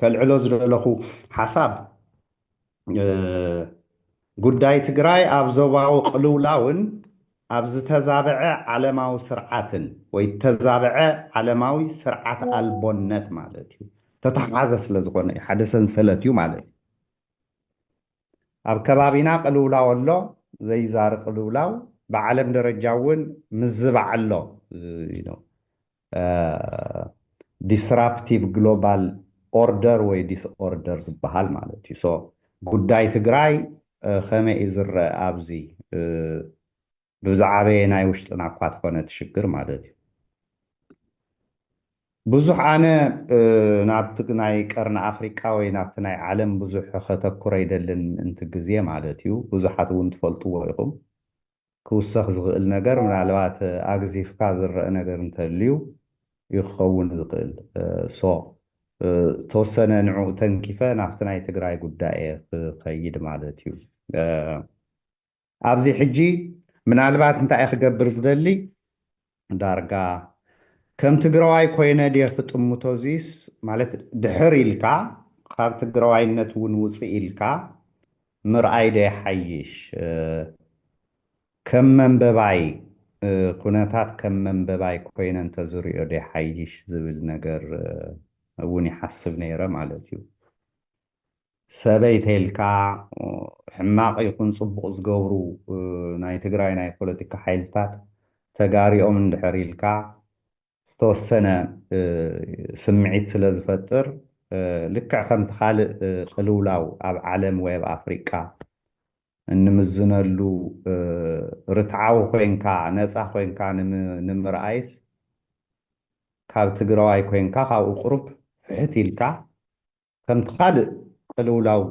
كالعلو زللخو حساب ጉዳይ ትግራይ ኣብ ዞባዊ ቅልውላውን ኣብ ዝተዛብዐ ዓለማዊ ስርዓትን ወይ ተዛብዐ ዓለማዊ ስርዓት ኣልቦነት ማለት እዩ ተተሓሓዘ ስለ ዝኾነ እዩ ሓደ ሰንሰለት እዩ ማለት እዩ ኣብ ከባቢና ቅልውላው ኣሎ ዘይዛር ቅልውላው ብዓለም ደረጃ እውን ምዝባዕ ኣሎ ዲስራፕቲቭ ግሎባል ኦርደር ወይ ዲስኦርደር ዝበሃል ማለት እዩ ጉዳይ ትግራይ ከመይ እዩ ዝረአ ኣብዚ ብዛዕበየ ናይ ውሽጥና እኳ ትኾነ ትሽግር ማለት እዩ ብዙሕ ኣነ ናብቲ ናይ ቀርኒ ኣፍሪቃ ወይ ናብቲ ናይ ዓለም ብዙሕ ከተኩረ ኣይደልን እንቲ ግዜ ማለት እዩ ብዙሓት እውን ትፈልጥዎ ኢኹም ክውሰኽ ዝኽእል ነገር ምናልባት ኣግዚፍካ ዝረአ ነገር እንተልዩ ይኸውን ዝኽእል ተወሰነ ንዕኡ ተንኪፈ ናብቲ ናይ ትግራይ ጉዳይ ክኸይድ ማለት እዩ ኣብዚ ሕጂ ምናልባት እንታይ እየ ክገብር ዝደሊ ዳርጋ ከም ትግራዋይ ኮይነ ድየ ክጥምቶ ዚስ ማለት ድሕር ኢልካ ካብ ትግራዋይነት እውን ውፅእ ኢልካ ምርኣይ ዶ ይሓይሽ ከም መንበባይ ኩነታት ከም መንበባይ ኮይነ እንተዝሪኦ ዶ ይሓይሽ ዝብል ነገር እውን ይሓስብ ነይረ ማለት እዩ ሰበይ ተይልካ ሕማቕ ይኹን ፅቡቕ ዝገብሩ ናይ ትግራይ ናይ ፖለቲካ ሓይልታት ተጋሪኦም እንድሕር ኢልካ ዝተወሰነ ስምዒት ስለ ዝፈጥር ልክዕ ከምቲ ካልእ ቅልውላው ኣብ ዓለም ወይ ኣብ ኣፍሪቃ እንምዝነሉ ርትዓዊ ኮይንካ ነፃ ኮይንካ ንምርኣይስ ካብ ትግራዋይ ኮይንካ ካብኡ ቁሩብ ፍሕት ኢልካ ከምቲ ካልእ ቅልውላው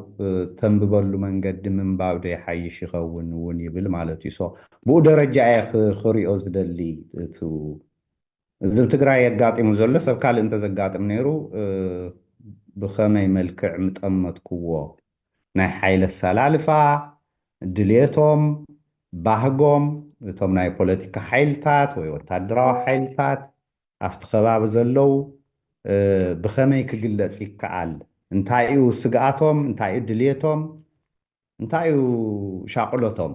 ተንብበሉ መንገዲ ምንባብ ዶ ይሓይሽ ይኸውን እውን ይብል ማለት እዩ ብኡ ደረጃ እየ ክሪኦ ዝደሊ እዚ ብትግራይ የጋጢሙ ዘሎ ሰብ ካልእ እንተዘጋጥም ነይሩ ብኸመይ መልክዕ ምጠመትክዎ ናይ ሓይለ ኣሰላልፋ ድሌቶም ባህጎም እቶም ናይ ፖለቲካ ሓይልታት ወይ ወታደራዊ ሓይልታት ኣብቲ ከባቢ ዘለው ብኸመይ ክግለፅ ይከኣል እንታይ እዩ ስግኣቶም እንታይ እዩ ድሌቶም እንታይ እዩ ሻቅሎቶም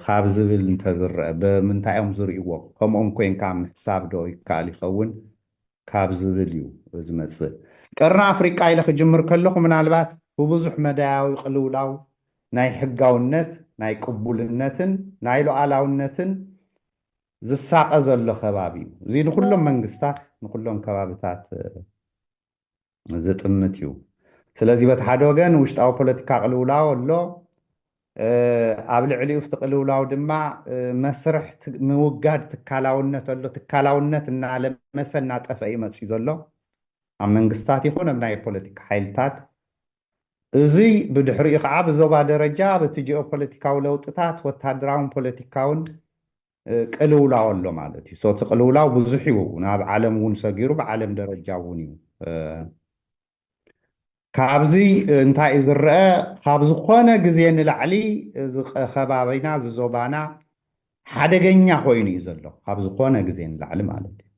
ካብ ዝብል እንተዝረአ ብምንታይ እዮም ዝርእይዎ ከምኦም ኮንካ ምሕሳብ ዶ ይከኣል ይኸውን ካብ ዝብል እዩ ዝመፅእ ቀርኒ ኣፍሪቃ ኢለ ክጅምር ከለኹ ምናልባት ብብዙሕ መዳያዊ ቅልውላው ናይ ሕጋውነት ናይ ቅቡልነትን ናይ ሉዓላውነትን ዝሳቀ ዘሎ ከባቢ እዩ እዚ ንኩሎም መንግስታት ንኩሎም ከባቢታት ዝጥምት እዩ ስለዚ በቲ ሓደ ወገን ውሽጣዊ ፖለቲካ ቅልውላው ኣሎ ኣብ ልዕሊኡ ፍቲ ቅልውላው ድማ መስርሕ ምውጋድ ትካላውነት ኣሎ ትካላውነት እናለመሰ እናጠፍአ እዩ መፅኡ ዘሎ ኣብ መንግስታት ይኹን ኣብ ናይ ፖለቲካ ሓይልታት እዚ ብድሕሪኡ ከዓ ብዞባ ደረጃ በቲ ጂኦፖለቲካዊ ለውጥታት ወታደራውን ፖለቲካውን ቅልውላው ኣሎ ማለት እዩ እቲ ቅልውላው ብዙሕ እዩ ናብ ዓለም እውን ሰጊሩ ብዓለም ደረጃ እውን እዩ ካብዚ እንታይ እዩ ዝረአ ካብ ዝኾነ ግዜ ንላዕሊ ከባቢና ዝዞባና ሓደገኛ ኮይኑ እዩ ዘሎ ካብ ዝኾነ ግዜ ንላዕሊ ማለት እዩ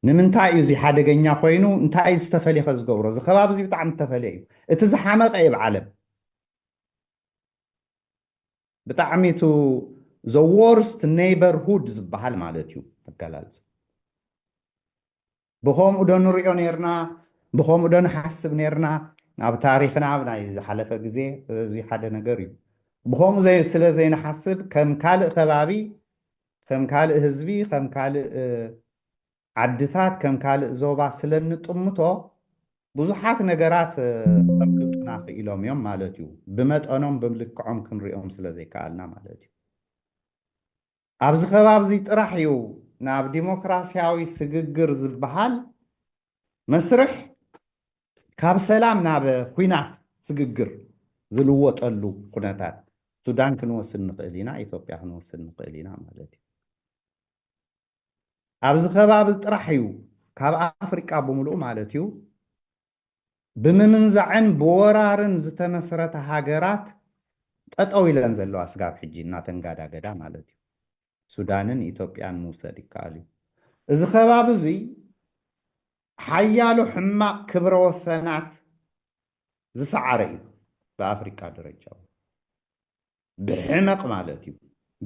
ንምንታይ እዩ እዚ ሓደገኛ ኮይኑ እንታይ እዩ ዝተፈለየ ዝገብሮ እዚ ከባቢ እዚ ብጣዕሚ ዝተፈለየ እዩ እቲ ዝሓመቐ እዩ ብዓለም ብጣዕሚ እቲ ዘ ወርስት ኔይበርሁድ ዝበሃል ማለት እዩ ኣገላልፂ ብከምኡ ዶ ንሪኦ ነርና ብከምኡ ዶ ንሓስብ ነርና ኣብ ታሪክና ኣብ ናይ ዝሓለፈ ግዜ እዚ ሓደ ነገር እዩ ብከምኡ ስለ ዘይንሓስብ ከም ካልእ ከባቢ ከም ካልእ ህዝቢ ከም ካልእ ዓድታት ከም ካልእ ዞባ ስለ ንጥምቶ ብዙሓት ነገራት ከብልጡና ክኢሎም እዮም ማለት እዩ ብመጠኖም ብምልክዖም ክንሪኦም ስለ ዘይከኣልና ማለት እዩ ኣብዚ ከባቢ እዚ ጥራሕ እዩ ናብ ዲሞክራስያዊ ስግግር ዝበሃል መስርሕ ካብ ሰላም ናብ ኩናት ስግግር ዝልወጠሉ ኩነታት ሱዳን ክንወስድ ንኽእል ኢና ኢትዮጵያ ክንወስድ ንኽእል ኢና ማለት እዩ ኣብዚ ከባቢ ጥራሕ እዩ ካብ ኣፍሪቃ ብምሉእ ማለት እዩ ብምምንዛዕን ብወራርን ዝተመስረተ ሃገራት ጠጠው ኢለን ዘለዋ ስጋብ ሕጂ እናተንጋዳገዳ ማለት እዩ ሱዳንን ኢትዮጵያን ምውሰድ ይከኣል እዩ እዚ ከባቢ እዚ ሓያሉ ሕማቅ ክብረ ወሰናት ዝሰዓረ እዩ ብኣፍሪቃ ደረጃ ብሕመቕ ማለት እዩ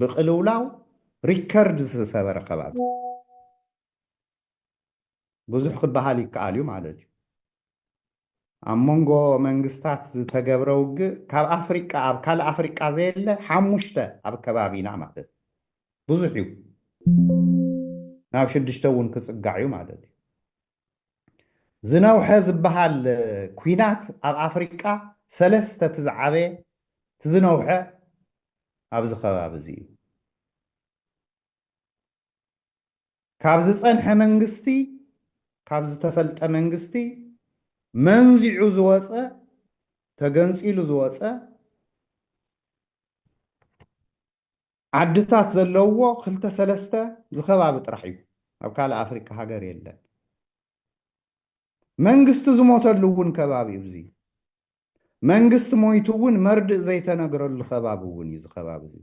ብቅልውላው ሪከርድ ዝሰበረ ከባቢ ብዙሕ ክበሃል ይከኣል እዩ ማለት እዩ ኣብ መንጎ መንግስታት ዝተገብረ ውግእ ካብ ኣፍሪቃ ኣብ ካልእ ኣፍሪቃ ዘየለ ሓሙሽተ ኣብ ከባቢና ማለት እዩ ብዙሕ እዩ ናብ 6 እውን ክፅጋዕ እዩ ማለት እዩ ዝነውሐ ዝበሃል ኩናት ኣብ ኣፍሪቃ 3 ትዝዓበየ ትዝነውሐ ኣብዚ ከባቢ እዚ እዩ ካብ ዝፀንሐ መንግስቲ ካብ ዝተፈልጠ መንግስቲ መንዚዑ ዝወፀ ተገንፂሉ ዝወፀ ዓድታት ዘለውዎ 2-3 ዝኸባቢ ጥራሕ እዩ ኣብ ካልእ ኣፍሪካ ሃገር የለን መንግስቲ ዝሞተሉ እውን ከባቢ እዩ እዚ መንግስቲ ሞይቱ እውን መርድእ ዘይተነግረሉ ከባቢ እውን እዩ ዝኸባቢ እዚ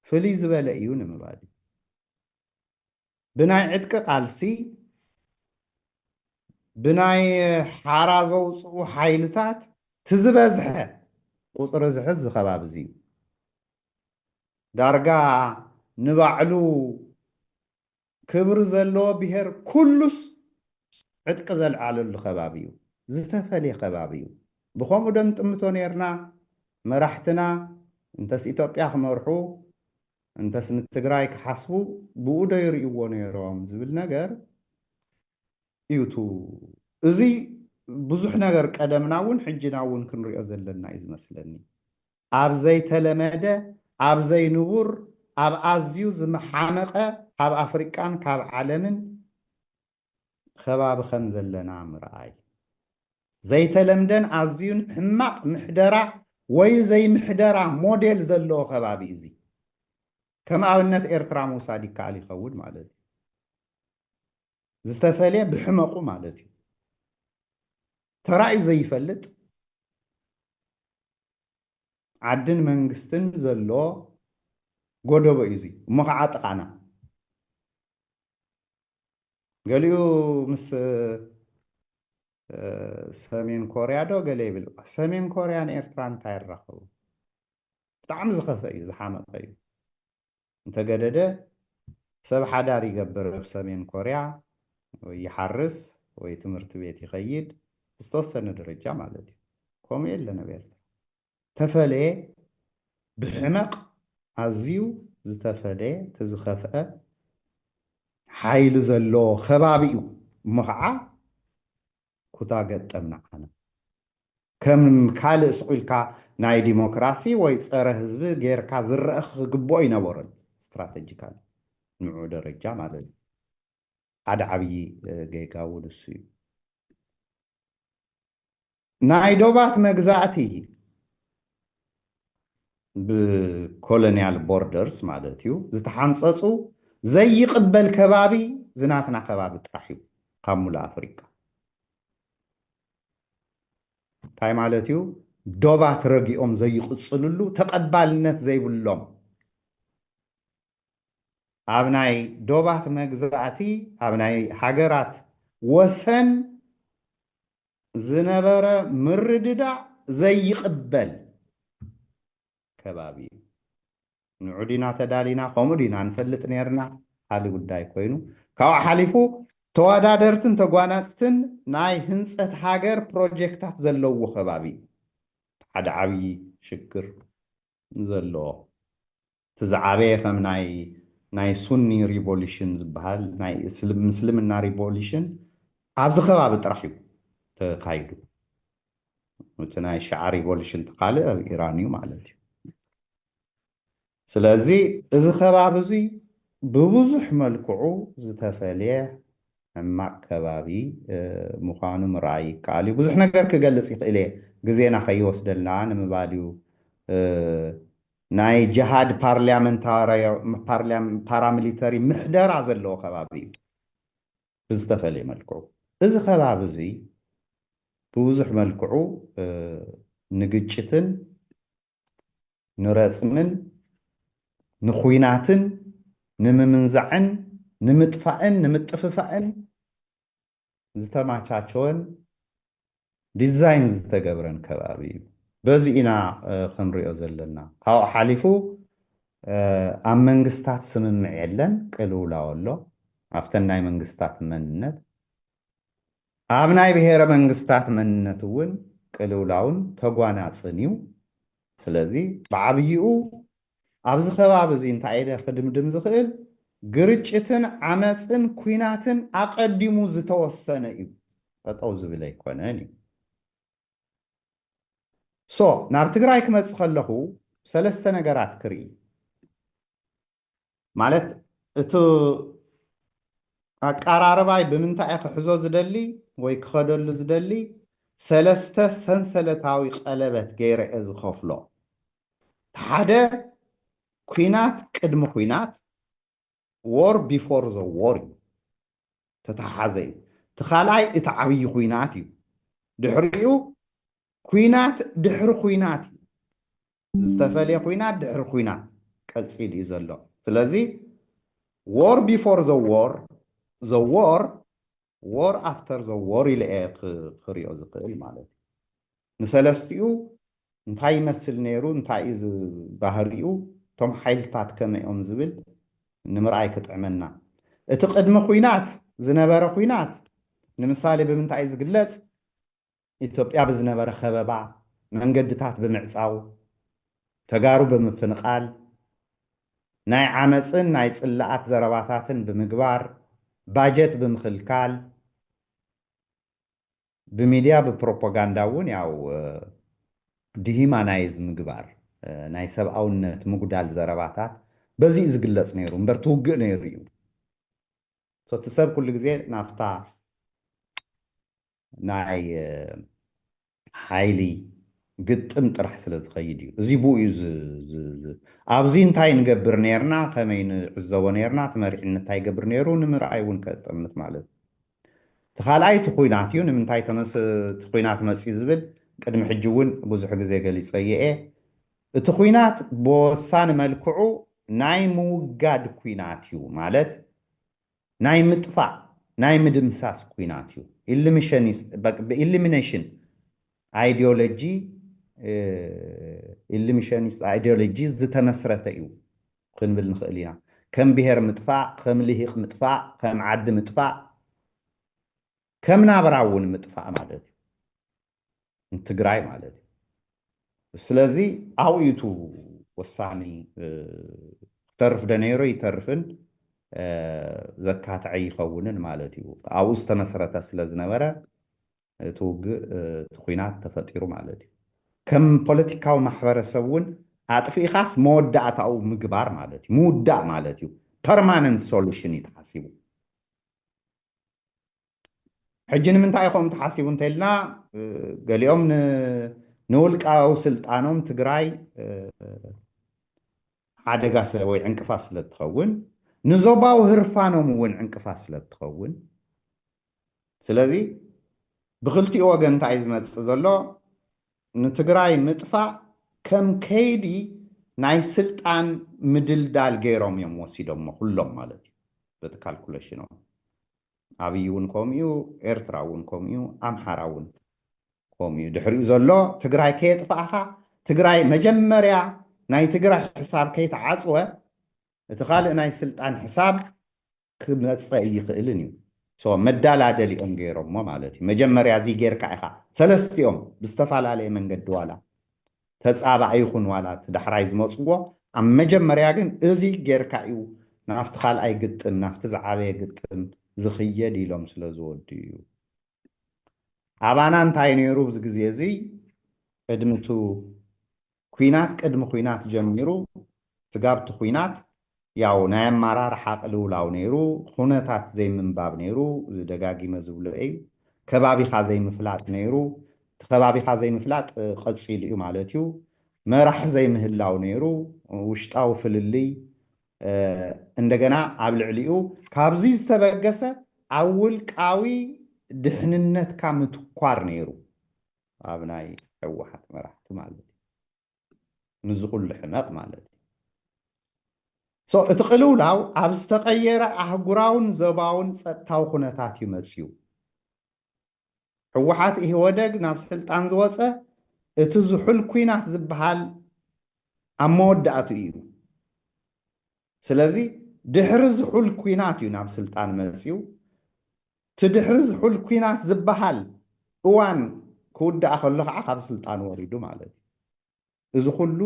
ፍልይ ዝበለ እዩ ንምባል እዩ ብናይ ዕጥቂ ቃልሲ ብናይ ሓራ ዘውፅኡ ሓይልታት ትዝበዝሐ ቁፅሪ ዝሕዝ ዝኸባቢ እዚ እዩ ዳርጋ ንባዕሉ ክብሪ ዘለዎ ብሄር ኩሉስ ዕጥቂ ዘልዓለሉ ከባቢ እዩ ዝተፈለየ ከባቢ እዩ ብከምኡ ዶ ንጥምቶ ነርና መራሕትና እንተስ ኢትዮጵያ ክመርሑ እንተስ ንትግራይ ክሓስቡ ብኡ ዶ ይርእይዎ ነይሮም ዝብል ነገር እዩቱ እዚ ብዙሕ ነገር ቀደምና እውን ሕጂና እውን ክንሪኦ ዘለና እዩ ዝመስለኒ ኣብ ዘይተለመደ ኣብ ዘይንቡር ኣብ ኣዝዩ ዝመሓመቐ ካብ ኣፍሪቃን ካብ ዓለምን ከባቢ ከም ዘለና ምርኣይ ዘይተለምደን ኣዝዩን ሕማቕ ምሕደራ ወይ ዘይምሕደራ ሞዴል ዘለዎ ከባቢ እዚ ከም ኣብነት ኤርትራ ምውሳድ ይከኣል ይኸውን ማለት እዩ ዝተፈለየ ብሕመቑ ማለት እዩ ተራእዩ ዘይፈልጥ ዓድን መንግስትን ዘለዎ ጎደቦ እዩ እዚ እሞ ከዓ ጥቃና ገሊኡ ምስ ሰሜን ኮርያ ዶ ገለ ይብል ሰሜን ኮርያን ኤርትራን እንታይ ይራኸቡ ብጣዕሚ ዝኸፈ እዩ ዝሓመቐ እዩ እንተገደደ ሰብ ሓዳር ይገብር ኣብ ሰሜን ኮርያ ወይ ይሓርስ ወይ ትምህርቲ ቤት ይኸይድ ዝተወሰነ ደረጃ ማለት እዩ ከምኡ የለን ኣብ ኤርትራ ተፈለየ ብሕመቕ ኣዝዩ ዝተፈለየ ትዝኸፍአ ሓይሊ ዘለዎ ከባቢ እዩ እሞ ከዓ ኩታ ገጠምና ዓነ ከም ካልእ ስቁኢልካ ናይ ዲሞክራሲ ወይ ፀረ ህዝቢ ጌርካ ዝረአ ክግብኦ ይነበረን ስትራቴጂካሊ ንዑ ደረጃ ማለት እዩ ሓደ ዓብዪ ጌጋ እውን እሱ እዩ ናይ ዶባት መግዛእቲ ብኮሎኒያል ቦርደርስ ማለት እዩ ዝተሓንፀፁ ዘይቅበል ከባቢ ዝናትና ከባቢ ጥራሕ እዩ ካብ ሙሉእ ኣፍሪቃ እንታይ ማለት እዩ ዶባት ረጊኦም ዘይቅፅልሉ ተቐባልነት ዘይብሎም ኣብ ናይ ዶባት መግዛእቲ ኣብ ናይ ሃገራት ወሰን ዝነበረ ምርድዳእ ዘይቅበል ከባቢ እዩ ንዑ ዲና ተዳሊና ከምኡ ዲና ንፈልጥ ነርና ካሊእ ጉዳይ ኮይኑ ካብኡ ሓሊፉ ተወዳደርትን ተጓናፅትን ናይ ህንፀት ሃገር ፕሮጀክታት ዘለዎ ከባቢ ሓደ ዓብዪ ሽግር ዘለዎ እቲ ዝዓበየ ከም ናይ ሱኒ ሪቮሉሽን ዝበሃል ናይ ምስልምና ሪቮሉሽን ኣብዚ ከባቢ ጥራሕ እዩ ተካይዱ እቲ ናይ ሸዓ ሪቮሉሽን ተካልእ ኣብ ኢራን እዩ ማለት እዩ ስለዚ እዚ ከባቢ እዚ ብብዙሕ መልክዑ ዝተፈለየ ሕማቅ ከባቢ ምዃኑ ምርኣይ ይከኣል እዩ ብዙሕ ነገር ክገልፅ ይኽእል እየ ግዜና ከይወስደልና ንምባል እዩ ናይ ጅሃድ ፓራሚሊተሪ ምሕደራ ዘለዎ ከባቢ እዩ ብዝተፈለየ መልክዑ እዚ ከባቢ እዚ ብብዙሕ መልክዑ ንግጭትን ንረፅምን ንኩናትን ንምምንዛዕን ንምጥፋእን ንምጥፍፋእን ዝተማቻቸወን ዲዛይን ዝተገብረን ከባቢ እዩ በዚ ኢና ክንሪኦ ዘለና ካብኡ ሓሊፉ ኣብ መንግስታት ስምምዕ የለን ቅልውላው ኣሎ ኣብተን ናይ መንግስታት መንነት ኣብ ናይ ብሔረ መንግስታት መንነት እውን ቅልውላውን ተጓናፅን እዩ ስለዚ ብዓብይኡ ኣብዚ ከባቢ እዚ እንታይ ኢለ ክድምድም ዝኽእል ግርጭትን ዓመፅን ኩናትን ኣቀዲሙ ዝተወሰነ እዩ ጠጠው ዝብል ኣይኮነን እዩ ናብ ትግራይ ክመፅእ ከለኹ ሰለስተ ነገራት ክርኢ ማለት እቲ ኣቀራርባይ ብምንታይ ክሕዞ ዝደሊ ወይ ክኸደሉ ዝደሊ ሰለስተ ሰንሰለታዊ ቀለበት ገይረ እየ ዝኸፍሎ ሓደ ኩናት ቅድሚ ኩናት ዎር ቢፎር ዘ ዎር እዩ ተተሓሓዘ እዩ እቲ ካልኣይ እቲ ዓብዪ ኩናት እዩ ድሕሪኡ ኩናት ድሕሪ ኩናት እዩ ዝተፈልየ ኩናት ድሕሪ ኩናት ቀፂል እዩ ዘሎ ስለዚ ዎር ቢፎር ዘ ዎር ዎር ኣፍተር ዘ ዎር ኢለ እየ ክሪኦ ዝኽእል ማለት እዩ ንሰለስቲኡ እንታይ ይመስል ነይሩ እንታይ እዩ ባህሪኡ እቶም ሓይልታት ከመይ እዮም ዝብል ንምርኣይ ክጥዕመና እቲ ቅድሚ ኩናት ዝነበረ ኩናት ንምሳሌ ብምንታይ እዩ ዝግለፅ ኢትዮጵያ ብዝነበረ ከበባ መንገድታት ብምዕፃው ተጋሩ ብምፍንቃል ናይ ዓመፅን ናይ ፅላኣት ዘረባታትን ብምግባር ባጀት ብምክልካል ብሚድያ ብፕሮፓጋንዳ እውን ያው ዲሂማናይዝ ምግባር ናይ ሰብኣውነት ምጉዳል ዘረባታት በዚ ዝግለፅ ነይሩ እምበር ትውግእ ነይሩ እዩ እቲ ሰብ ኩሉ ግዜ ናፍታ ናይ ሓይሊ ግጥም ጥራሕ ስለ ዝኸይድ እዩ እዚ ብኡ እዩ ኣብዚ እንታይ ንገብር ነርና ከመይ ንዕዘቦ ነርና እቲ መሪሕነት እንታይ ይገብር ነይሩ ንምርኣይ እውን ከጥምት ማለት እቲ ካልኣይ እቲ ኩናት እዩ ንምንታይ እቲ ኩናት መፅኡ ዝብል ቅድሚ ሕጂ እውን ብዙሕ ግዜ ገሊፀ እየ እቲ ኩናት ብወሳኒ መልክዑ ናይ ምውጋድ ኩናት እዩ ማለት ናይ ምጥፋእ ናይ ምድምሳስ ኩናት እዩ ብኢሊሚኔሽን አይዲዮሎጂ ኢሊሚኔሽኒስት አይዲዮሎጂ ዝተመስረተ እዩ ክንብል ንኽእል ኢና ከም ብሄር ምጥፋእ ከም ልሂቕ ምጥፋእ ከም ዓዲ ምጥፋእ ከም ናብራ እውን ምጥፋእ ማለት እዩ ትግራይ ማለት እዩ ስለዚ ኣብኡቱ ወሳኒ ክተርፍ ዶ ነይሩ ይተርፍን ዘካትዐ ይኸውንን ማለት እዩ ኣብኡ ዝተመስረተ ስለ ዝነበረ እቲ ውግእ እቲ ኩናት ተፈጢሩ ማለት እዩ ከም ፖለቲካዊ ማሕበረሰብ እውን ኣጥፊኢኻስ መወዳእታኡ ምግባር ማለት እዩ ምውዳእ ማለት እዩ ፐርማነንት ሶሉሽን እዩ ተሓሲቡ ሕጂ ንምንታይ ኢኹም ተሓሲቡ እንተኢልና ገሊኦም ንውልቃዊ ስልጣኖም ትግራይ ሓደጋ ወይ ዕንቅፋት ስለ እትኸውን ንዞባዊ ህርፋኖም እውን ዕንቅፋት ስለ እትኸውን ስለዚ ብክልቲኡ ወገን እንታይ እዩ ዝመፅእ ዘሎ ንትግራይ ምጥፋእ ከም ከይዲ ናይ ስልጣን ምድልዳል ገይሮም እዮም ወሲዶሞ ኩሎም ማለት እዩ በቲ ካልኩሌሽኖም ኣብይ እውን ከምኡ ኤርትራ እውን ከምኡ ኣምሓራ እውን ከምኡ ድሕሪኡ ዘሎ ትግራይ ከየጥፋእኻ ትግራይ መጀመርያ ናይ ትግራይ ሕሳብ ከይተዓፅወ እቲ ካልእ ናይ ስልጣን ሕሳብ ክመፀ ይኽእልን እዩ መዳላደሊኦም ገይሮሞ ማለት እዩ መጀመርያ እዚ ጌርካ ኢኻ ሰለስቲኦም ብዝተፈላለየ መንገዲ ዋላ ተፃባእ ይኹን ዋላ እቲ ዳሕራይ ዝመፅዎ ኣብ መጀመርያ ግን እዚ ጌርካ እዩ ናብቲ ካልኣይ ግጥም ናብቲ ዝዓበየ ግጥም ዝኽየድ ኢሎም ስለ ዝወዱ እዩ ኣባና እንታይ ነይሩ ብዚ ግዜ እዚ ቅድሚቱ ኩናት ቅድሚ ኩናት ጀሚሩ ትጋብቲ ኩናት ያው ናይ ኣመራርሓ ቅልውላው ነይሩ ኩነታት ዘይምንባብ ነይሩ ደጋጊመ ዝብሎ እዩ ከባቢኻ ዘይምፍላጥ ነይሩ እቲ ከባቢኻ ዘይምፍላጥ ቀፂሉ እዩ ማለት እዩ መራሒ ዘይምህላው ነይሩ ውሽጣዊ ፍልልይ እንደገና ኣብ ልዕሊኡ ካብዚ ዝተበገሰ ኣብ ውልቃዊ ድሕንነትካ ምትኳር ነይሩ ኣብ ናይ ሕወሓት መራሕቲ ማለት እዩ ንዝኩሉ ሕመቕ ማለት እዩ እቲ ቅልውላው ኣብ ዝተቐየረ ኣህጉራውን ዞባውን ፀጥታዊ ኩነታት እዩ መፅዩ ሕወሓት ኢህወደግ ናብ ስልጣን ዝወፀ እቲ ዝሑል ኩናት ዝበሃል ኣብ መወዳእቱ እዩ ስለዚ ድሕሪ ዝሑል ኩናት እዩ ናብ ስልጣን መፅዩ ትድሕሪ ዝሑል ኩናት ዝበሃል እዋን ክውዳእ ከሎ ከዓ ካብ ስልጣን ወሪዱ ማለት እዩ እዚ ኩሉ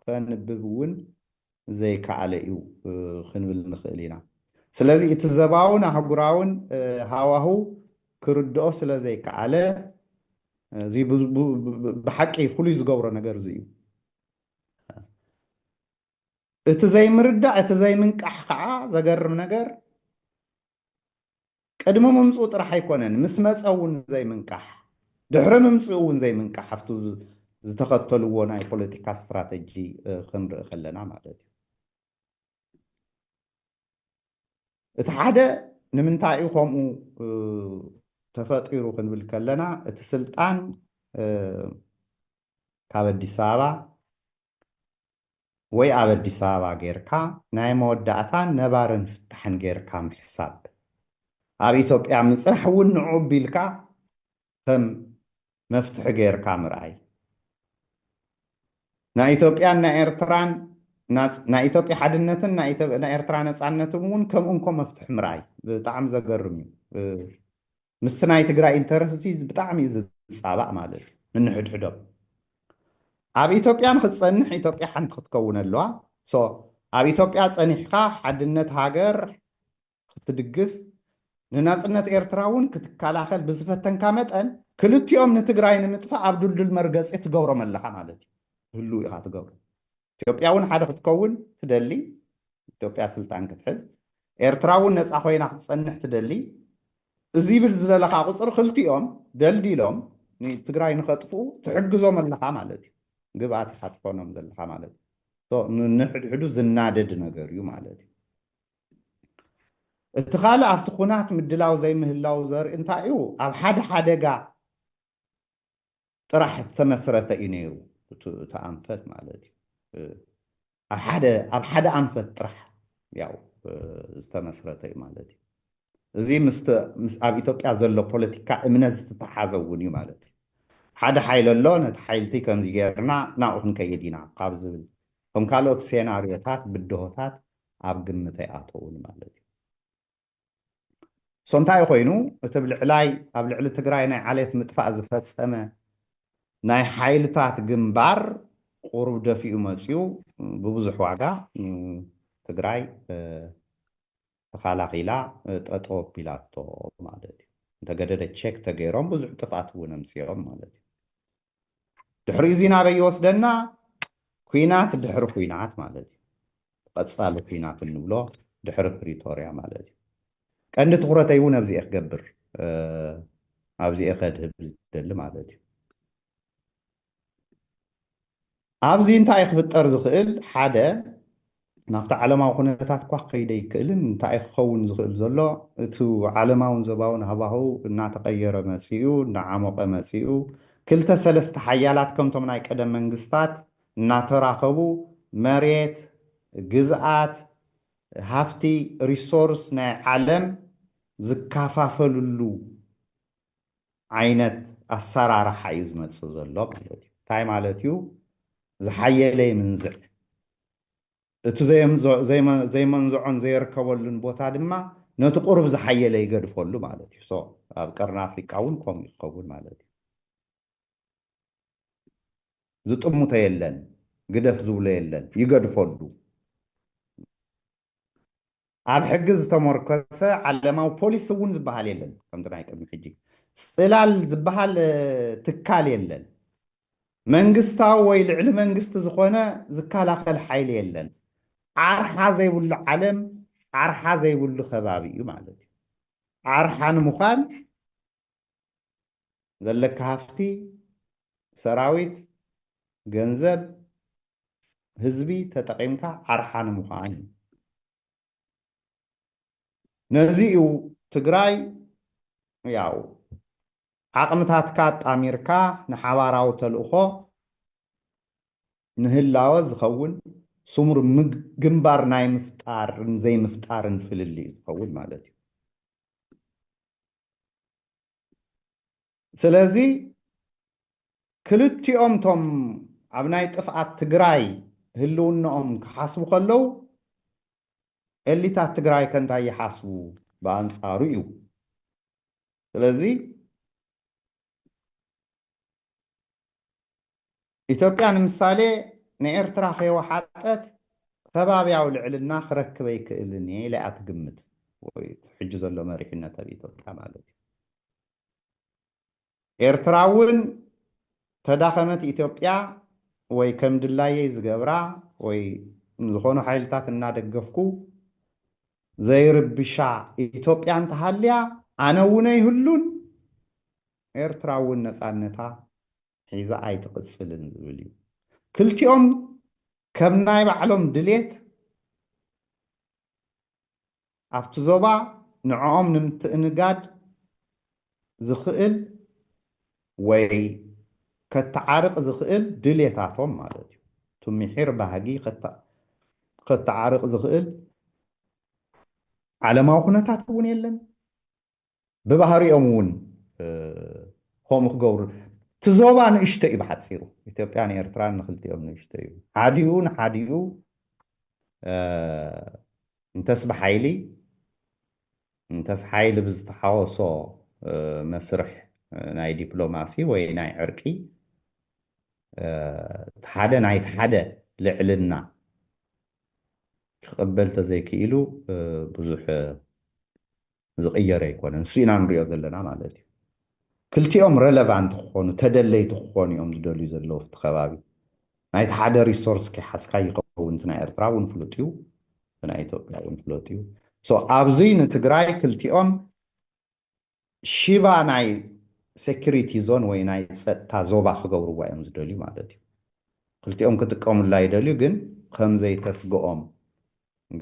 ከንብብ እውን ዘይከኣለ እዩ ክንብል ንኽእል ኢና ስለዚ እቲ ዘባውን ኣህጉራውን ሃዋህው ክርድኦ ስለ ዘይከኣለ እዚ ብሓቂ ፍሉይ ዝገብሮ ነገር እዚ እዩ እቲ ዘይምርዳእ እቲ ዘይምንቃሕ ከዓ ዘገርም ነገር ቅድሚ ምምፅኡ ጥራሕ ኣይኮነን ምስ መፀ እውን ዘይምንቃሕ ድሕሪ ምምፅኡ እውን ዘይምንቃሕ ኣብቲ ዝተኸተልዎ ናይ ፖለቲካ ስትራተጂ ክንርኢ ከለና ማለት እዩ እቲ ሓደ ንምንታይ እዩ ከምኡ ተፈጢሩ ክንብል ከለና እቲ ስልጣን ካብ ኣዲስ ኣበባ ወይ ኣብ ኣዲስ ኣበባ ጌርካ ናይ መወዳእታን ነባርን ፍታሕን ጌርካ ምሕሳብ ኣብ ኢትዮጵያ ምፅራሕ እውን ንዑ ቢልካ ከም መፍትሒ ጌርካ ምርኣይ ናይ ኢትዮጵያን ናይ ኤርትራን ናይ ኢትዮጵያ ሓድነትን ናይ ኤርትራ ነፃነትን እውን ከምኡንኮ መፍትሒ ምርኣይ ብጣዕሚ ዘገርም እዩ ምስቲ ናይ ትግራይ ኢንተረስ ብጣዕሚ እዩ ዝፃባእ ማለት እዩ ንንሕድሕዶም ኣብ ኢትዮጵያ ንክትፀንሕ ኢትዮጵያ ሓንቲ ክትከውን ኣለዋ ኣብ ኢትዮጵያ ፀኒሕካ ሓድነት ሃገር ክትድግፍ ንናፅነት ኤርትራ እውን ክትከላኸል ብዝፈተንካ መጠን ክልቲኦም ንትግራይ ንምጥፋእ ኣብ ድልድል መርገፂ ትገብሮም ኣለካ ማለት እዩ ህሉ ኢኻ ትገብሮ ኢትዮጵያ እውን ሓደ ክትከውን ትደሊ ኢትዮጵያ ስልጣን ክትሕዝ ኤርትራ እውን ነፃ ኮይና ክትፀንሕ ትደሊ እዚ ብል ዝደለካ ቁፅሪ ክልቲኦም ደልዲሎም ንትግራይ ንኸጥፍኡ ትሕግዞም ኣለካ ማለት እዩ ግብኣት ኢኻ ትኮኖም ዘለካ ማለት እዩ ንሕድሕዱ ዝናደድ ነገር እዩ ማለት እዩ እቲ ካልእ ኣብቲ ኩናት ምድላው ዘይምህላው ዘርኢ እንታይ እዩ ኣብ ሓደ ሓደጋ ጥራሕ ዝተመስረተ እዩ ነይሩ እቲ ኣንፈት ማለት እዩ ኣብ ሓደ ኣንፈት ጥራሕ ያው ዝተመስረተ እዩ ማለት እዩ እዚ ኣብ ኢትዮጵያ ዘሎ ፖለቲካ እምነት ዝተተሓዘ እውን እዩ ማለት እዩ ሓደ ሓይሊ ኣሎ ነቲ ሓይልቲ ከምዚ ጌርና ናብኡ ክንከይድ ኢና ካብ ዝብል ከም ካልኦት ሴናርዮታት ብድሆታት ኣብ ግምት ኣይኣተውን ማለት እዩ እንታይ ኮይኑ እቲ ብልዕላይ ኣብ ልዕሊ ትግራይ ናይ ዓሌት ምጥፋእ ዝፈፀመ ናይ ሓይልታት ግንባር ቁሩብ ደፊኡ መፅዩ ብብዙሕ ዋጋ ትግራይ ተኸላኺላ ጠጠው ኣቢላቶ ማለት እዩ እንተገደደ ቼክ ተገይሮም ብዙሕ ጥፍኣት እውን ኣምፅኦም ማለት እዩ ድሕሪ እዚ ናበይ ይወስደና ኩናት ድሕሪ ኩናት ማለት እዩ ቀፃሊ ኩናት እንብሎ ድሕሪ ፕሪቶርያ ማለት እዩ ቀንዲ ትኩረተይ እውን ኣብዚአ ክገብር ኣብዚአ ከድህብ ዝደሊ ማለት እዩ ኣብዚ እንታይ ክፍጠር ዝኽእል ሓደ ናብቲ ዓለማዊ ኩነታት እኳ ከይደ ይክእልን እንታይ ክኸውን ዝኽእል ዘሎ እቲ ዓለማውን ዞባውን ሃዋህው እናተቐየረ መፂኡ እናዓመቐ መፂኡ ክልተ ሰለስተ ሓያላት ከምቶም ናይ ቀደም መንግስታት እናተራኸቡ መሬት ግዝኣት ሃፍቲ ሪሶርስ ናይ ዓለም ዝከፋፈልሉ ዓይነት ኣሰራርሓ እዩ ዝመፅእ ዘሎ ማለት እዩ እንታይ ማለት እዩ ዝሓየለ ይምንዝዕ እቲ ዘይመንዝዖን ዘይርከበሉን ቦታ ድማ ነቲ ቁርብ ዝሓየለ ይገድፈሉ ማለት እዩ ኣብ ቀርኒ ኣፍሪቃ እውን ከምኡ ይኸውን ማለት እዩ ዝጥሙቶ የለን ግደፍ ዝብሎ የለን ይገድፈሉ ኣብ ሕጊ ዝተመርኮሰ ዓለማዊ ፖሊስ እውን ዝበሃል የለን ከምቲ ናይ ቅድሚ ሕጂ ፅላል ዝበሃል ትካል የለን መንግስታዊ ወይ ልዕሊ መንግስቲ ዝኾነ ዝከላኸል ሓይሊ የለን ዓርሓ ዘይብሉ ዓለም ዓርሓ ዘይብሉ ከባቢ እዩ ማለት እዩ ዓርሓ ንምዃን ዘለካ ሃፍቲ ሰራዊት ገንዘብ ህዝቢ ተጠቂምካ ዓርሓ ንምዃን እዩ ነዚ እዩ ትግራይ ያው ዓቕምታትካ ጣሚርካ ንሓባራዊ ተልእኾ ንህላወ ዝኸውን ስሙር ግንባር ናይ ምፍጣርን ዘይምፍጣርን ፍልሊ ዝኸውን ማለት እዩ ስለዚ ክልቲኦም ቶም ኣብ ናይ ጥፍኣት ትግራይ ህልውንኦም ክሓስቡ ከለዉ ኤሊታት ትግራይ ከንታይ ይሓስቡ ብኣንጻሩ እዩ ስለዚ ኢትዮጵያ ንምሳሌ ንኤርትራ ከይወሓጠት ከባብያዊ ልዕልና ክረክበ ይክእልን እየ ኢላ እያ ትግምት ወይ ሕጂ ዘሎ መሪሕነት ኣብ ኢትዮጵያ ማለት እዩ ኤርትራ እውን ተዳኸመት ኢትዮጵያ ወይ ከም ድላየይ ዝገብራ ወይ ዝኾኑ ሓይልታት እናደገፍኩ ዘይርብሻ ኢትዮጵያ እንተሃልያ ኣነ እውን ኣይህሉን ኤርትራ እውን ነፃነታ ሒዛ ኣይትቕፅልን ዝብል እዩ ክልቲኦም ከም ናይ ባዕሎም ድሌት ኣብቲ ዞባ ንዕኦም ንምትእንጋድ ዝኽእል ወይ ከተዓርቕ ዝኽእል ድሌታቶም ማለት እዩ ትምሒር ባህጊ ከተዓርቕ ዝኽእል ዓለማዊ ኩነታት እውን የለን ብባህሪኦም እውን ከምኡ ክገብሩ እቲ ዞባ ንእሽቶ እዩ ብሓፂሩ ኢትዮጵያን ኤርትራን ንክልቲኦም ንእሽቶ እዩ ሓዲኡ ንሓዲኡ እንተስ ብሓይሊ እንተስ ሓይሊ ብዝተሓወሶ መስርሕ ናይ ዲፕሎማሲ ወይ ናይ ዕርቂ እቲ ሓደ ናይቲ ሓደ ልዕልና ክቕበል ተዘይክኢሉ ብዙሕ ዝቕየረ ኣይኮነን ንሱ ኢና ንሪኦ ዘለና ማለት እዩ ክልቲኦም ረለቫንት ክኾኑ ተደለይቲ ክኾኑ እዮም ዝደልዩ ዘለዉ ኣብቲ ከባቢ ናይቲ ሓደ ሪሶርስ ከይሓዝካ ይኸውን እቲ ናይ ኤርትራ እውን ፍሉጥ እዩ እቲ ናይ ኢትዮጵያ እውን ፍሉጥ እዩ ኣብዚ ንትግራይ ክልቲኦም ሽባ ናይ ሴኪሪቲ ዞን ወይ ናይ ፀጥታ ዞባ ክገብርዋ እዮም ዝደልዩ ማለት እዩ ክልቲኦም ክጥቀሙላ ይደልዩ ግን ከምዘይተስግኦም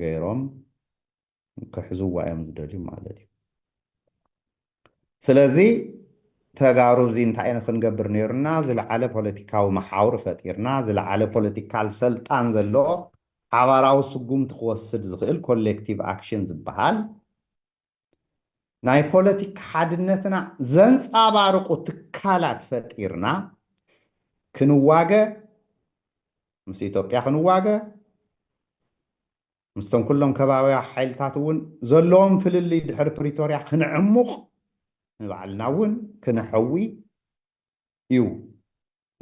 ገይሮም ክሕዝዋ እዮም ዝደልዩ ማለት እዩ ስለዚ ተጋሩ እዚ እንታይ ዓይነት ክንገብር ነይሩና ዝለዓለ ፖለቲካዊ መሓውሪ ፈጢርና ዝለዓለ ፖለቲካል ሰልጣን ዘለዎ ሓባራዊ ስጉምቲ ክወስድ ዝኽእል ኮሌክቲቭ ኣክሽን ዝበሃል ናይ ፖለቲካ ሓድነትና ዘንፃባርቁ ትካላት ፈጢርና ክንዋገ ምስ ኢትዮጵያ ክንዋገ ምስቶም ኩሎም ከባቢያ ሓይልታት እውን ዘለዎም ፍልልይ ድሕሪ ፕሪቶርያ ክንዕሙቕ ንባዕልና እውን ክነሐዊ እዩ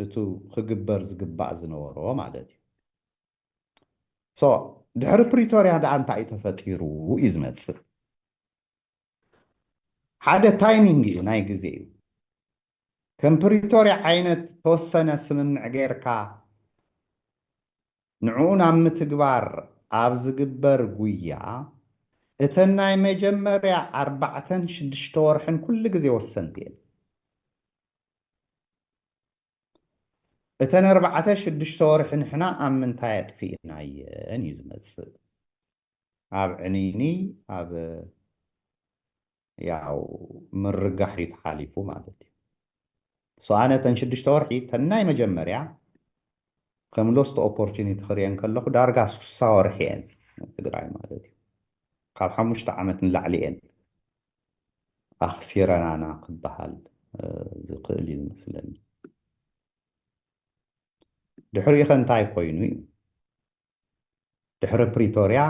እቲ ክግበር ዝግባእ ዝነበሮ ማለት እዩ ድሕሪ ፕሪቶርያ ደኣ እንታይ እዩ ተፈጢሩ እዩ ዝመፅእ ሓደ ታይሚንግ እዩ ናይ ግዜ እዩ ከም ፕሪቶርያ ዓይነት ተወሰነ ስምምዕ ጌርካ ንዕኡ ናብ ምትግባር ኣብ ዝግበር ጉያ እተን ናይ መጀመርያ 4-6 ወርሕን ኩሉ ግዜ ወሰንቲ እየን እተን 4-6 ወርሒ ንሕና ኣብ ምንታይ ኣጥፊእናየን እዩ ዝመፅእ ኣብ ዕኒኒ ኣብ ያው ምርጋሕ እዩ ተሓሊፉ ማለት እዩ ኣነ እተን 6 ወርሒ ተናይ መጀመርያ ከም ሎስት ኦፖርቹኒቲ ክሪአን ከለኹ ዳርጋ 60 ወርሒ እየን ትግራይ ማለት እዩ ካብ 5 ዓመት ንላዕሊ እየን ኣኽሲረናና ክበሃል ዝኽእል እዩ ዝመስለኒ ድሕሪኡ ኸ እንታይ ኮይኑ እዩ ድሕሪ ፕሪቶርያ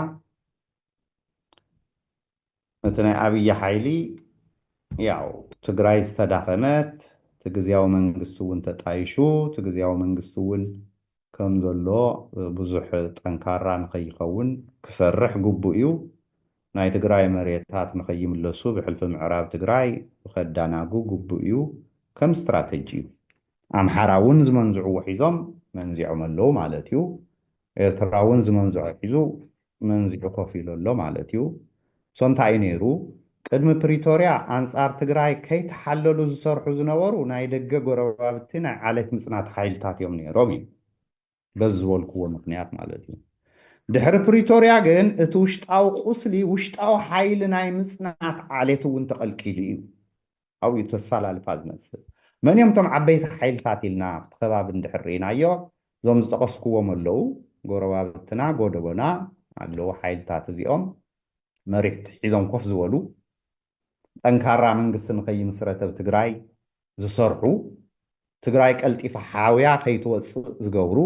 እቲ ናይ ኣብይ ሓይሊ ያው ትግራይ ዝተዳኸመት እቲ ግዝያዊ መንግስቲ እውን ተጣይሹ እቲ ግዝያዊ መንግስቲ እውን ከም ዘሎ ብዙሕ ጠንካራ ንኸይኸውን ክሰርሕ ግቡእ እዩ ናይ ትግራይ መሬታት ንኸይምለሱ ብሕልፊ ምዕራብ ትግራይ ከዳናጉ ግቡእ እዩ ከም ስትራቴጂ እዩ ኣምሓራ እውን ዝመንዝዕዎ ሒዞም መንዚዖም ኣለዉ ማለት እዩ ኤርትራ እውን ዝመንዝዖ ሒዙ መንዚዑ ኮፍ ኢሉ ኣሎ ማለት እዩ እንታይ እዩ ነይሩ ቅድሚ ፕሪቶርያ ኣንጻር ትግራይ ከይተሓለሉ ዝሰርሑ ዝነበሩ ናይ ደገ ጎረባብቲ ናይ ዓለት ምፅናት ሓይልታት እዮም ነይሮም እዩ በዚ ዝበልክዎ ምክንያት ማለት እዩ ድሕሪ ፕሪቶርያ ግን እቲ ውሽጣዊ ቁስሊ ውሽጣዊ ሓይሊ ናይ ምፅናት ዓሌት እውን ተቐልቂሉ እዩ ኣብኡ ተሰላልፋ ዝመስል መን እዮም እቶም ዓበይቲ ሓይልታት ኢልና ኣብቲ ከባቢ እንድሕር ርኢናዮ እዞም ዝጠቐስክዎም ኣለዉ ጎረባብትና ጎደጎና ኣለዉ ሓይልታት እዚኦም መሪሕቲ ሒዞም ኮፍ ዝበሉ ጠንካራ መንግስቲ ንኸይምስረት ኣብ ትግራይ ዝሰርሑ ትግራይ ቀልጢፋ ሓውያ ከይትወፅእ ዝገብሩ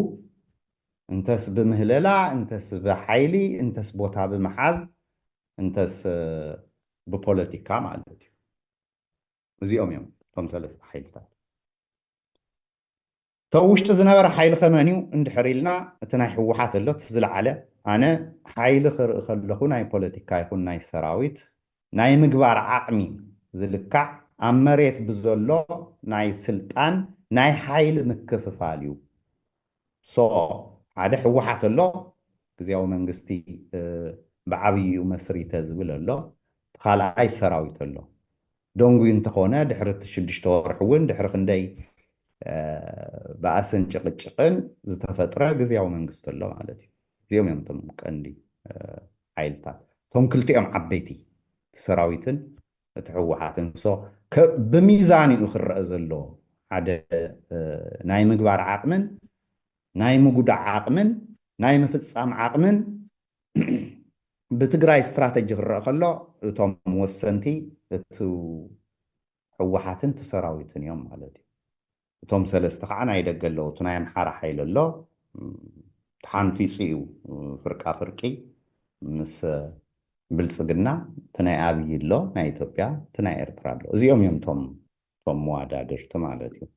እንተስ ብምህለላ እንተስ ብሓይሊ እንተስ ቦታ ብምሓዝ እንተስ ብፖለቲካ ማለት እዩ እዚኦም እዮም እቶም ሰለስተ ሓይልታት ተው ውሽጢ ዝነበረ ሓይሊ ከመን እዩ እንድሕር ኢልና እቲ ናይ ሕወሓት ኣሎ ዝለዓለ ኣነ ሓይሊ ክርኢ ከለኹ ናይ ፖለቲካ ይኹን ናይ ሰራዊት ናይ ምግባር ዓቕሚ ዝልካዕ ኣብ መሬት ብዘሎ ናይ ስልጣን ናይ ሓይሊ ምክፍፋል እዩ ሓደ ሕወሓት ኣሎ ግዜያዊ መንግስቲ ብዓብይኡ መስሪተ ዝብል ኣሎ ካልኣይ ሰራዊት ኣሎ ደንጉ እንተኾነ ድሕሪ እቲ 6 ወርሒ እውን ድሕሪ ክንደይ በኣስን ጭቅጭቅን ዝተፈጥረ ግዜያዊ መንግስቲ ኣሎ ማለት እዩ እዚኦም እዮም እቶም ቀንዲ ሓይልታት እቶም ክልቲኦም ዓበይቲ ሰራዊትን እቲ ሕወሓትን ብሚዛን እዩ ክረአ ዘሎ ሓደ ናይ ምግባር ዓቕምን ናይ ምጉዳዕ ዓቕምን ናይ ምፍፃም ዓቕምን ብትግራይ ስትራቴጂ ክረአ ከሎ እቶም ወሰንቲ እቲ ሕወሓትን እቲ ሰራዊትን እዮም ማለት እዩ እቶም ሰለስተ ከዓ ናይ ደገ ኣለዉ እቲ ናይ ኣምሓራ ሓይሊ ኣሎ ተሓንፊፁ እዩ ፍርቃ ፍርቂ ምስ ብልፅግና እቲ ናይ ኣብይ ኣሎ ናይ ኢትዮጵያ እቲ ናይ ኤርትራ ኣሎ እዚኦም እዮም እቶም መዋዳድርቲ ማለት እዩ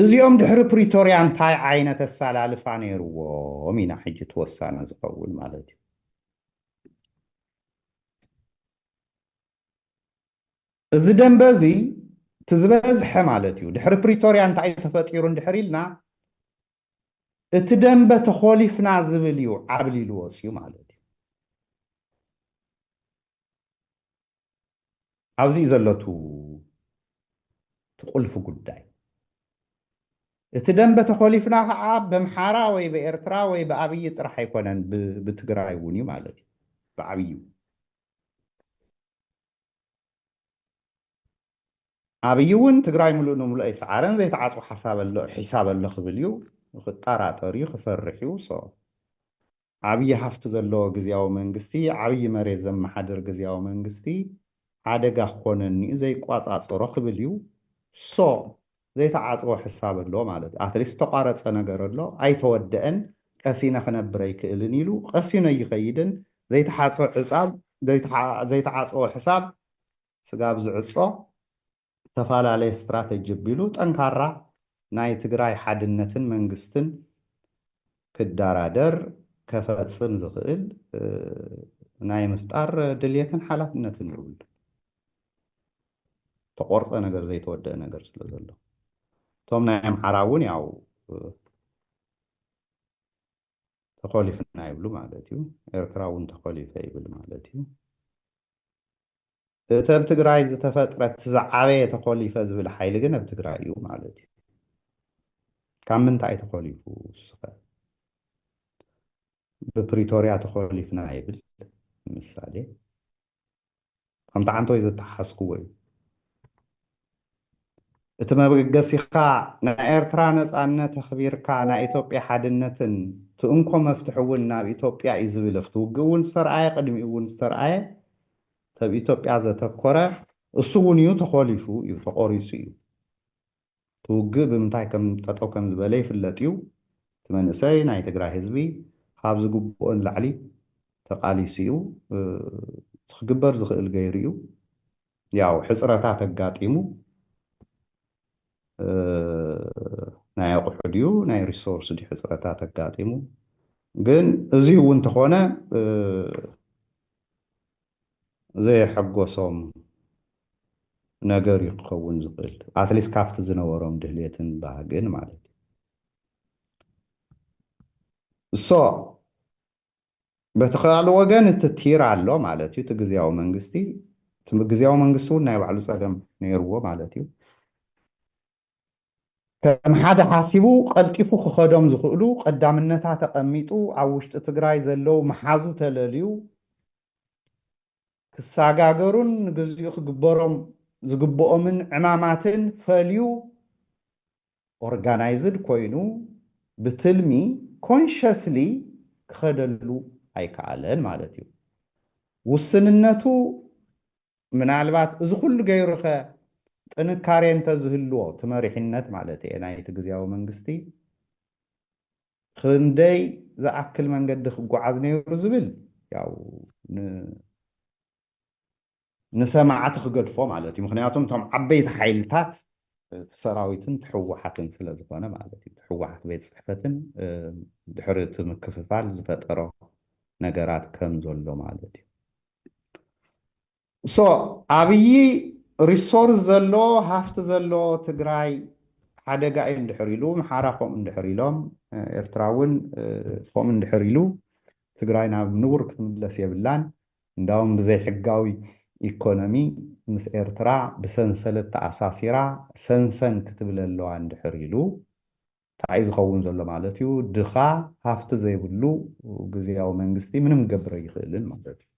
እዚኦም ድሕሪ ፕሪቶርያ እንታይ ዓይነት ኣሰላልፋ ነይርዎም ኢና ሕጂ ትወሳነ ዝኸውን ማለት እዩ እዚ ደንበ እዚ ትዝበዝሐ ማለት እዩ ድሕሪ ፕሪቶርያ እንታይ ተፈጢሩ እንድሕር ኢልና እቲ ደንበ ተኾሊፍና ዝብል እዩ ዓብሊሉ ወፅዩ ማለት እዩ ኣብዚ ዘሎቱ ትቁልፊ ጉዳይ እቲ ደንበ ተኾሊፍና ከዓ በምሓራ ወይ በኤርትራ ወይ ብኣብይ ጥራሕ ኣይኮነን ብትግራይ እውን እዩ ማለት እዩ ብዓብዩ ኣብይ እውን ትግራይ ሙሉእ ንሙሉእ ኣይሰዓረን ዘይተዓፅኦ ሒሳብ ኣሎ ክብል እዩ ክጠራጠር እዩ ክፈርሕ እዩ ዓብይ ሃፍቲ ዘለዎ ግዜያዊ መንግስቲ ዓብይ መሬት ዘመሓድር ግዜያዊ መንግስቲ ሓደጋ ክኾነኒ እዩ ዘይቋፃፀሮ ክብል እዩ ዘይተዓፅኦ ሕሳብ ኣሎ ማለት እዩ ኣትሊስት ተቋረፀ ነገር ኣሎ ኣይተወደአን ቀሲነ ክነብር ኣይክእልን ኢሉ ቀሲነ ይኸይድን ዘይተዓፅኦ ሕሳብ ስጋብ ዝዕፆ ተፈላለየ ስትራቴጂ ኣቢሉ ጠንካራ ናይ ትግራይ ሓድነትን መንግስትን ክደራደር ከፈፅም ዝኽእል ናይ ምፍጣር ድልየትን ሓላፍነትን ይብሉ ተቆርፀ ነገር ዘይተወደአ ነገር ስለ ዘሎ እቶም ናይ ኣምሓራ እውን ያው ተኾሊፍና ይብሉ ማለት እዩ ኤርትራ እውን ተኾሊፈ ይብል ማለት እዩ እቲ ኣብ ትግራይ ዝተፈጥረት ዝዓበየ ተኾሊፈ ዝብል ሓይሊ ግን ኣብ ትግራይ እዩ ማለት እዩ ካብ ምንታይ ተኾሊፉ ስኸ ብፕሪቶርያ ተኾሊፍና ይብል ምሳሌ ከምቲ ዓንቶ ዝተሓስክዎ እዩ እቲ መበገሲኻ ናይ ኤርትራ ነፃነት ኣኽቢርካ ናይ ኢትዮጵያ ሓድነትን ትእንኮ መፍትሒ እውን ናብ ኢትዮጵያ እዩ ዝብል ኣብቲ ውግእ እውን ዝተረኣየ ቅድሚኡ እውን ዝተረኣየ ሰብ ኢትዮጵያ ዘተኮረ እሱ እውን እዩ ተኾሊፉ እዩ ተቆሪሱ እዩ ትውግእ ብምንታይ ከም ጠጠው ከም ዝበለ ይፍለጥ እዩ እቲ መንእሰይ ናይ ትግራይ ህዝቢ ካብ ዝግብኦ ንላዕሊ ተቃሊሱ እዩ ክግበር ዝኽእል ገይሩ እዩ ያው ሕፅረታት ኣጋጢሙ ናይ ኣቑሑ ድዩ ናይ ሪሶርስ ድዩ ሕፅረታት ኣጋጢሙ ግን እዚ እውን እንተኾነ ዘይሐጎሶም ነገር እዩ ክኸውን ዝኽእል ኣትሊስት ካብቲ ዝነበሮም ድልየትን ባህግን ማለት እዩ በቲ ካልእ ወገን እቲ ቲር ኣሎ ማለት እዩ እቲ ግዜያዊ መንግስቲ እውን ናይ ባዕሉ ፀገም ነይርዎ ማለት እዩ ከም ሓደ ሓሲቡ ቀልጢፉ ክኸዶም ዝኽእሉ ቀዳምነታት ተቐሚጡ ኣብ ውሽጢ ትግራይ ዘለው መሓዙ ተለልዩ ክሳጋገሩን ንግዚኡ ክግበሮም ዝግብኦምን ዕማማትን ፈልዩ ኦርጋናይዝድ ኮይኑ ብትልሚ ኮንሽስሊ ክኸደሉ ኣይከኣለን ማለት እዩ ውስንነቱ ምናልባት እዚ ኩሉ ገይሩኸ ጥንካሬ እንተዝህልዎ ትመሪሕነት ማለት እየ ናይቲ ግዜያዊ መንግስቲ ክንደይ ዝኣክል መንገዲ ክጓዓዝ ነይሩ ዝብል ያው ንሰማዓቲ ክገድፎ ማለት እዩ ምክንያቱም እቶም ዓበይቲ ሓይልታት እቲ ሰራዊትን ትሕወሓትን ስለ ዝኾነ ማለት እዩ ትሕወሓት ቤት ፅሕፈትን ድሕሪ እቲ ምክፍፋል ዝፈጠሮ ነገራት ከም ዘሎ ማለት እዩ ዓብዪ ሪሶርስ ዘሎ ሃፍቲ ዘሎ ትግራይ ሓደጋ እዩ እንድሕር ኢሉ ምሓራ ከምኡ እንድሕር ኢሎም ኤርትራ እውን ከምኡ እንድሕር ኢሉ ትግራይ ናብ ንቡር ክትምለስ የብላን እንዳውም ብዘይ ሕጋዊ ኢኮኖሚ ምስ ኤርትራ ብሰንሰለት ተኣሳሲራ ሰንሰን ክትብል ኣለዋ እንድሕር ኢሉ እንታይ እዩ ዝኸውን ዘሎ ማለት እዩ ድኻ ሃፍቲ ዘይብሉ ግዜያዊ መንግስቲ ምንም ክገብር ኣይኽእልን ማለት እዩ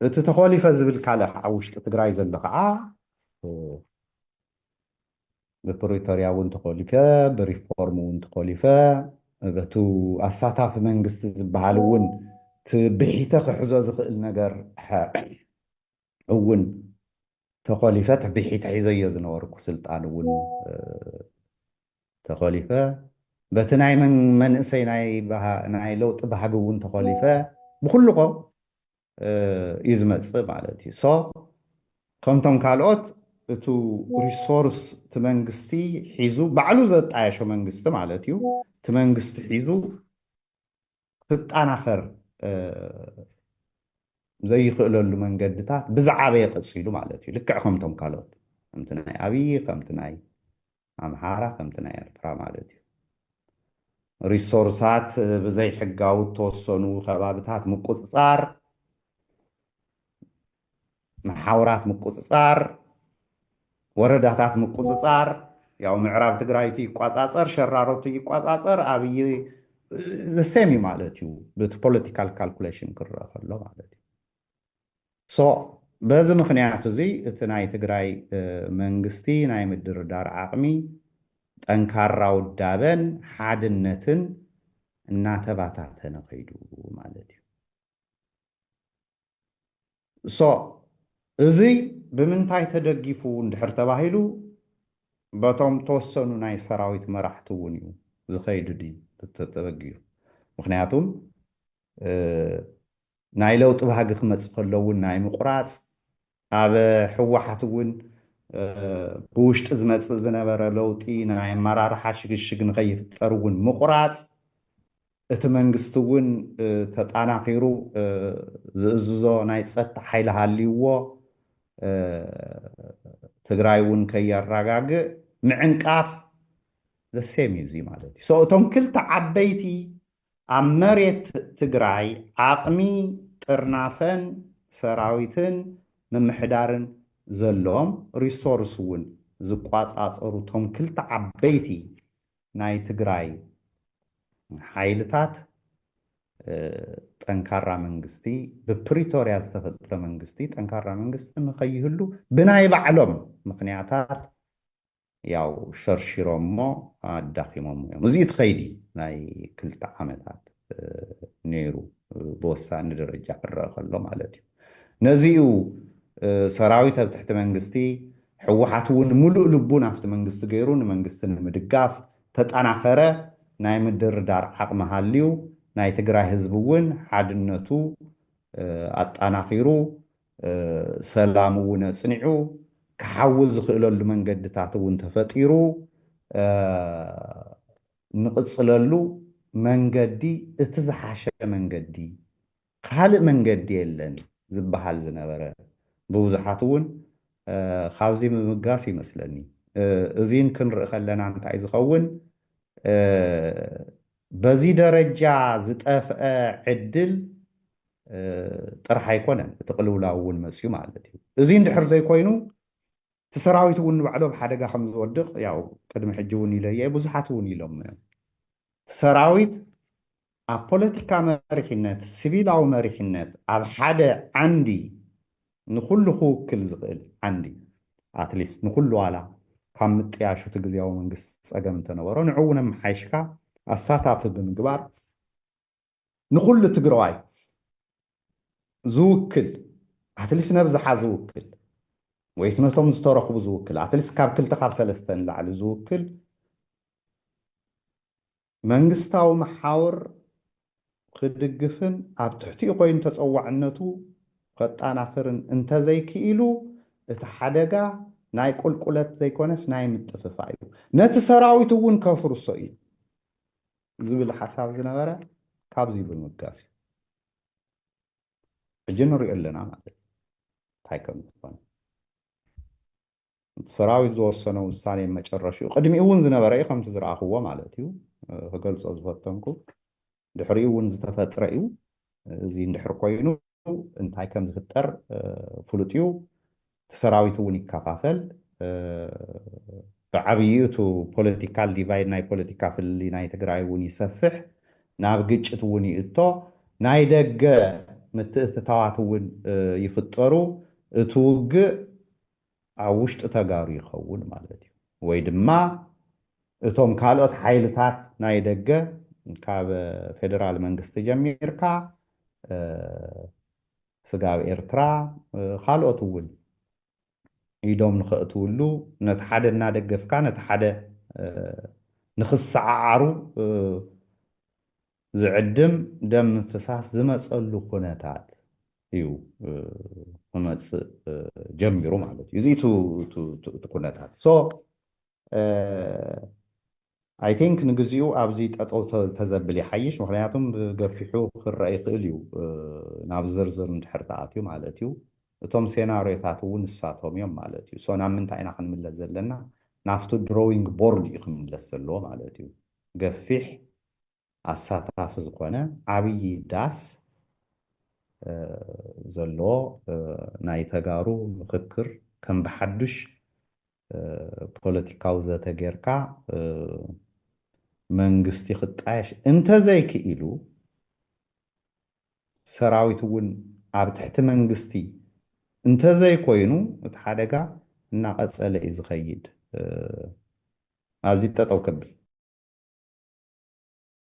እቲ ተኸሊፈ ዝብል ካልእ ከዓ ውሽጢ ትግራይ ዘሎ ከዓ ብፕሪቶርያ እውን ተኸሊፈ ብሪፎርም እውን ተኸሊፈ በቱ ኣሳታፊ መንግስቲ ዝበሃል እውን ትብሒተ ክሕዞ ዝኽእል ነገር እውን ተኸሊፈ ትብሒተ ሒዘዮ ዝነበርኩ ስልጣን እውን ተኸሊፈ በቲ ናይ መንእሰይ ናይ ለውጢ ባህጊ እውን ተኸሊፈ ብኩልኮም እዩ ዝመፅእ ማለት እዩ ከምቶም ካልኦት እቲ ሪሶርስ እቲ መንግስቲ ሒዙ ባዕሉ ዘጣየሾ መንግስቲ ማለት እዩ እቲ መንግስቲ ሒዙ ክጣናኸር ዘይኽእለሉ መንገድታት ብዛዕበየ ቀፂሉ ማለት እዩ ልክዕ ከምቶም ካልኦት ከምቲ ናይ ኣብይ ከምቲ ናይ ኣምሓራ ከምቲ ናይ ኤርትራ ማለት እዩ ሪሶርሳት ብዘይ ሕጋዊ ተወሰኑ ከባቢታት ምቁፅፃር ማሓውራት ምቁፅፃር ወረዳታት ምቁፅፃር ያው ምዕራብ ትግራይቲ ይቋፃፀር ሸራሮቱ ይቋፃፀር ኣብይ ዘሴም እዩ ማለት እዩ በቲ ፖለቲካል ካልኩሌሽን ክረአ ከሎ ማለት እዩ በዚ ምክንያት እዚ እቲ ናይ ትግራይ መንግስቲ ናይ ምድርዳር ዓቕሚ ጠንካራ ውዳበን ሓድነትን እናተባታተነ ከይዱ ማለት እዩ እዚ ብምንታይ ተደጊፉ እንድሕር ተባሂሉ በቶም ተወሰኑ ናይ ሰራዊት መራሕቲ እውን እዩ ዝኸይድ ድዩ ተበጊዩ ምክንያቱም ናይ ለውጢ ባህጊ ክመፅእ ከሎ እውን ናይ ምቁራፅ ኣብ ሕወሓት እውን ብውሽጢ ዝመፅእ ዝነበረ ለውጢ ናይ ኣመራርሓ ሽግሽግ ንኸይፍጠር እውን ምቁራፅ እቲ መንግስቲ እውን ተጣናኺሩ ዝእዝዞ ናይ ፀጥታ ሓይሊ ሃልይዎ ትግራይ እውን ከየረጋግእ ምዕንቃፍ ዘሴም እዩ እዚ ማለት እዩ እቶም ክልተ ዓበይቲ ኣብ መሬት ትግራይ ዓቕሚ ጥርናፈን ሰራዊትን ምምሕዳርን ዘለዎም ሪሶርስ እውን ዝቋፃፀሩ እቶም ክልተ ዓበይቲ ናይ ትግራይ ሓይልታት ጠንካራ መንግስቲ ብፕሪቶርያ ዝተፈጠረ መንግስቲ ጠንካራ መንግስቲ ንኸይህሉ ብናይ ባዕሎም ምክንያታት ያው ሸርሺሮሞ ኣዳኺሞም እዮም እዚ ትኸይዲ ናይ ክልተ ዓመታት ነይሩ ብወሳኒ ደረጃ ክረአ ከሎ ማለት እዩ ነዚኡ ሰራዊት ኣብ ትሕቲ መንግስቲ ሕወሓት እውን ሙሉእ ልቡ ናብቲ መንግስቲ ገይሩ ንመንግስቲ ንምድጋፍ ተጠናኸረ ናይ ምድርዳር ዓቕሚ ሃልዩ ናይ ትግራይ ህዝቢ እውን ሓድነቱ ኣጣናኺሩ ሰላም እውን ኣፅኒዑ ክሓውል ዝኽእለሉ መንገድታት እውን ተፈጢሩ ንቕፅለሉ መንገዲ እቲ ዝሓሸ መንገዲ ካልእ መንገዲ የለን ዝበሃል ዝነበረ ብብዙሓት እውን ካብዚ ምምጋስ ይመስለኒ እዚን ክንርኢ ከለና እንታይ ዝኸውን በዚ ደረጃ ዝጠፍአ ዕድል ጥራሕ ኣይኮነን እቲ ቅልውላው እውን መፅዩ ማለት እዩ እዚ እንድሕር ዘይኮይኑ እቲ ሰራዊት እውን ንባዕሉ ብሓደጋ ከም ዝወድቕ ያው ቅድሚ ሕጂ እውን ኢለየ ብዙሓት እውን ኢሎም እቲ ሰራዊት ኣብ ፖለቲካ መሪሕነት ሲቪላዊ መሪሕነት ኣብ ሓደ ዓንዲ ንኩሉ ክውክል ዝኽእል ዓንዲ ኣትሊስት ንኩሉ ዋላ ካብ ምጥያሹ እቲ ግዜያዊ መንግስቲ ፀገም እንተነበሮ ንዑ እውን ኣመሓይሽካ ኣሳታፊ ብምግባር ንኩሉ ትግራዋይ ዝውክል ኣትሊስ ነብዝሓ ዝውክል ወይስ ነቶም ዝተረኽቡ ዝውክል ኣትሊስ ካብ 2 ካብ 3 ንላዕሊ ዝውክል መንግስታዊ መሓውር ክድግፍን ኣብ ትሕቲኡ ኮይኑ ተፀዋዕነቱ ከጣናኽርን እንተዘይክኢሉ እቲ ሓደጋ ናይ ቁልቁለት ዘይኮነስ ናይ ምጥፍፋ እዩ ነቲ ሰራዊት እውን ከፍርሶ እዩ ዝብል ሓሳብ ዝነበረ ካብዚ ብምጋስ እዩ ሕጂ ንሪኦ ኣለና ማለት እዩ እንታይ ከም ዝኾነ እቲ ሰራዊት ዝወሰኖ ውሳኔ መጨረሽኡ ቅድሚኡ እውን ዝነበረ እዩ ከምቲ ዝረኣኽዎ ማለት እዩ ክገልፆ ዝፈተንኩ ድሕሪኡ እውን ዝተፈጥረ እዩ እዚ እንድሕር ኮይኑ እንታይ ከም ዝፍጠር ፍሉጥ እዩ እቲ ሰራዊት እውን ይከፋፈል ብዓብዪ እቲ ፖለቲካል ዲቫይድ ናይ ፖለቲካ ፍልሊ ናይ ትግራይ እውን ይሰፍሕ ናብ ግጭት እውን ይእቶ ናይ ደገ ምትእትታዋት እውን ይፍጠሩ እቲ ውግእ ኣብ ውሽጢ ተጋሩ ይኸውን ማለት እዩ ወይ ድማ እቶም ካልኦት ሓይልታት ናይ ደገ ካብ ፌደራል መንግስቲ ጀሚርካ ስጋብ ኤርትራ ካልኦት እውን ኢዶም ንኽእትውሉ ነቲ ሓደ እናደገፍካ ነቲ ሓደ ንክሰዓዓሩ ዝዕድም ደም ምፍሳስ ዝመፀሉ ኩነታት እዩ ክመፅእ ጀሚሩ ማለት እዩ እዚ እቲ ኩነታት ሶ ኣይ ቲንክ ንግዚኡ ኣብዚ ጠጠው ተዘብል ይሓይሽ ምክንያቱም ገፊሑ ክረአ ይኽእል እዩ ናብ ዝርዝር እንድሕር ተኣትዩ ማለት እዩ እቶም ሴናርዮታት እውን ንሳቶም እዮም ማለት እዩ ሶ ናብ ምንታይ ኢና ክንምለስ ዘለና ናብቲ ድሮዊንግ ቦርድ እዩ ክምለስ ዘለዎ ማለት እዩ ገፊሕ ኣሳታፊ ዝኾነ ዓብዪ ዳስ ዘለዎ ናይ ተጋሩ ምክክር ከም ብሓዱሽ ፖለቲካዊ ዘተ ጌርካ መንግስቲ ክጣየሽ እንተዘይክኢሉ ሰራዊት እውን ኣብ ትሕቲ መንግስቲ እንተዘይኮይኑ እቲ ሓደጋ እናቐፀለ እዩ ዝኸይድ ኣብዚ ጠጠው ክብል